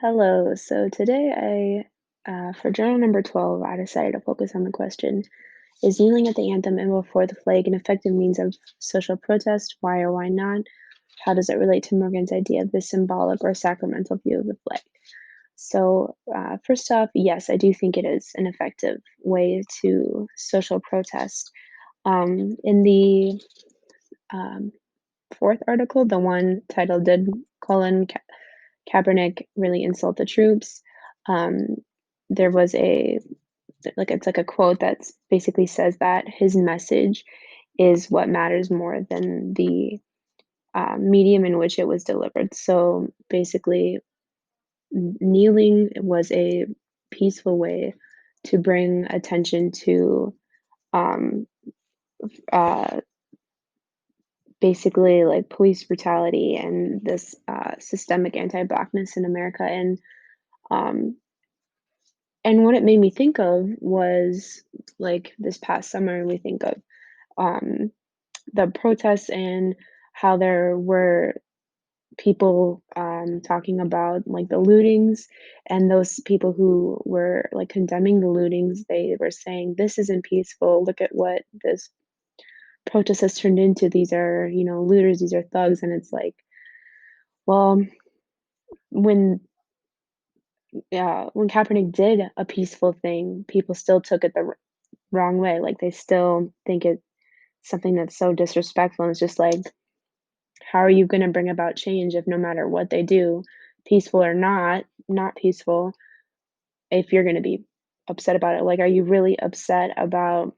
Hello. So today for journal number 12, I decided to focus on the question, is kneeling at the anthem and before the flag an effective means of social protest? Why or why not? How does it relate to Morgan's idea of the symbolic or sacramental view of the flag? So first off, yes, I do think it is an effective way to social protest. In the um, fourth article, the one titled "Did Colin Kaepernick really insult the troops?" Um, there was a it's like a quote that basically says that his message is what matters more than the medium in which it was delivered. So basically, kneeling was a peaceful way to bring attention to um, uh, basically like police brutality and this systemic anti-blackness in America. Um, And what it made me think of was, like, this past summer, we think of, um, the protests and how there were people, talking about, like, the lootings, and those people who were, like, condemning the lootings, they were saying, "This isn't peaceful. Look at what this protest has turned into. These are, looters, these are thugs," and it's like, well, when when Kaepernick did a peaceful thing, people still took it the wrong way, like, they still think it's something that's so disrespectful, and it's just like, how are you gonna bring about change if no matter what they do, peaceful or not peaceful, if you're gonna be upset about it? Like, are you really upset about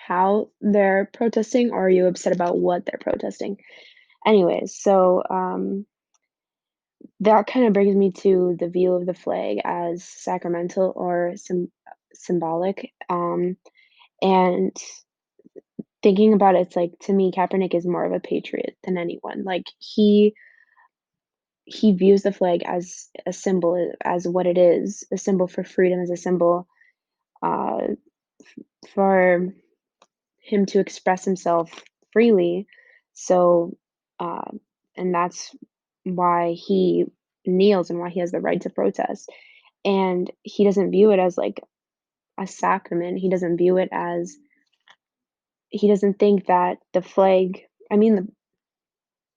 how they're protesting, or are you upset about what they're protesting? Anyways, that kinda brings me to the view of the flag as sacramental or symbolic, and thinking about it, it's like, to me, Kaepernick is more of a patriot than anyone. Like, he views the flag as a symbol, as what it is, a symbol for freedom, as a symbol, uh, for him to express himself freely. So, uh, and that's why he kneels and why he has the right to protest. And he doesn't view it as, like, a sacrament. He doesn't view it as he doesn't think that the flag I mean,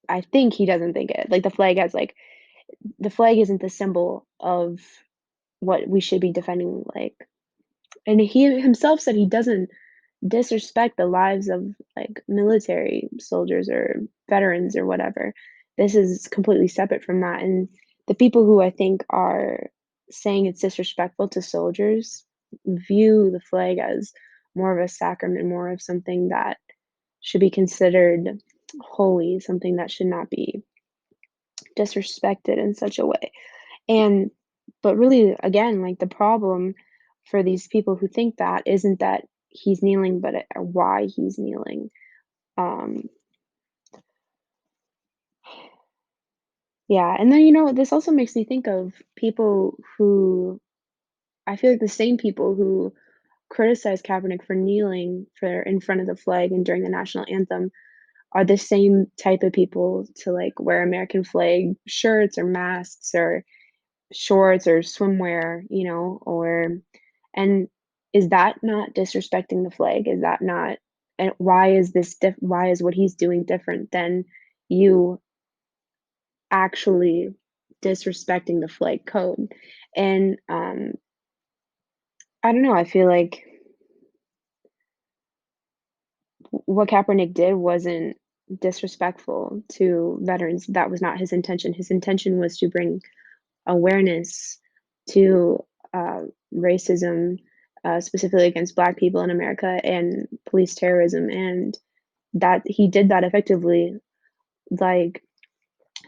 I think he doesn't think it like, the flag isn't the symbol of what we should be defending, like, and he himself said he doesn't disrespect the lives of, like, military soldiers or veterans or whatever. This is completely separate from that, and the people who I think are saying it's disrespectful to soldiers view the flag as more of a sacrament, more of something that should be considered holy, something that should not be disrespected in such a way. And but really, again, like, the problem for these people who think that isn't that he's kneeling, but why he's kneeling. Um, yeah, and then, this also makes me think of people who I feel like the same people who criticize Kaepernick for kneeling for in front of the flag and during the national anthem are the same type of people to, like, wear American flag shirts or masks or shorts or swimwear, or and is that not disrespecting the flag? Is that not and why is what he's doing different than you actually disrespecting the flag code? And, I don't know, I feel like what Kaepernick did wasn't disrespectful to veterans. That was not his intention. His intention was to bring awareness to racism, specifically against Black people in America and police terrorism, and that he did that effectively. Like,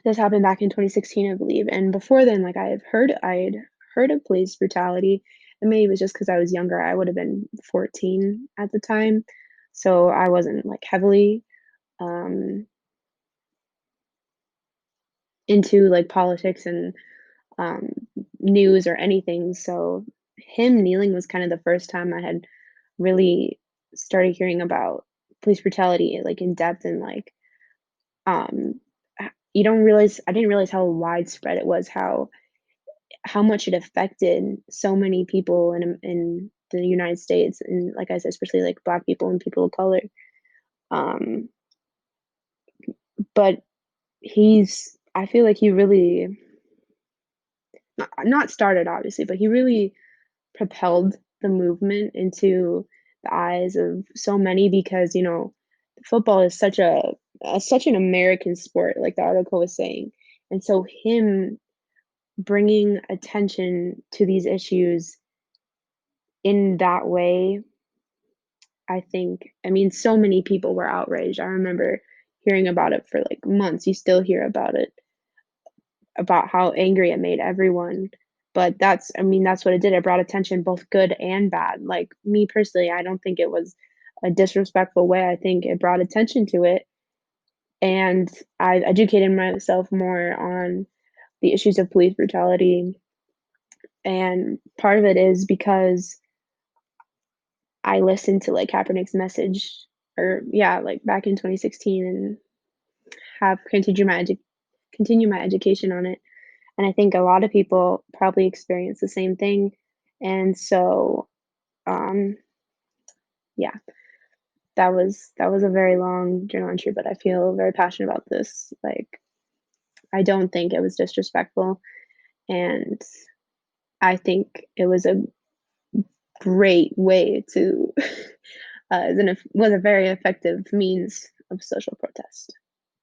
this happened back in 2016, I believe, and before then, like, I'd heard of police brutality, and maybe it was just because I was younger. I would have been 14 at the time, so I wasn't, like, heavily um, into, like, politics and um, news or anything. So him kneeling was kind of the first time I had really started hearing about police brutality, like, in depth and, like, um, you don't realize I didn't realize how widespread it was, how much it affected so many people in the United States, and like I said, especially, like, Black people and people of color. Um, but I feel like he really not started, obviously, but he really propelled the movement into the eyes of so many because, football is such an American sport, like the article was saying, and so him bringing attention to these issues in that way, I mean, so many people were outraged. I remember hearing about it for, like, months. You still hear about how angry it made everyone, but that's what it did. It brought attention, both good and bad. Like, me personally, I don't think it was a disrespectful way. I think it brought attention to it, and I educated myself more on the issues of police brutality, and part of it is because I listened to, like, Kaepernick's message or yeah, like, back in 2016 and have continue my education on it, and I think a lot of people probably experience the same thing, and so, um, yeah, that was a very long journal entry, but I feel very passionate about this, like, I don't think it was disrespectful, and I think it was a great way to, was a very effective means of social protest.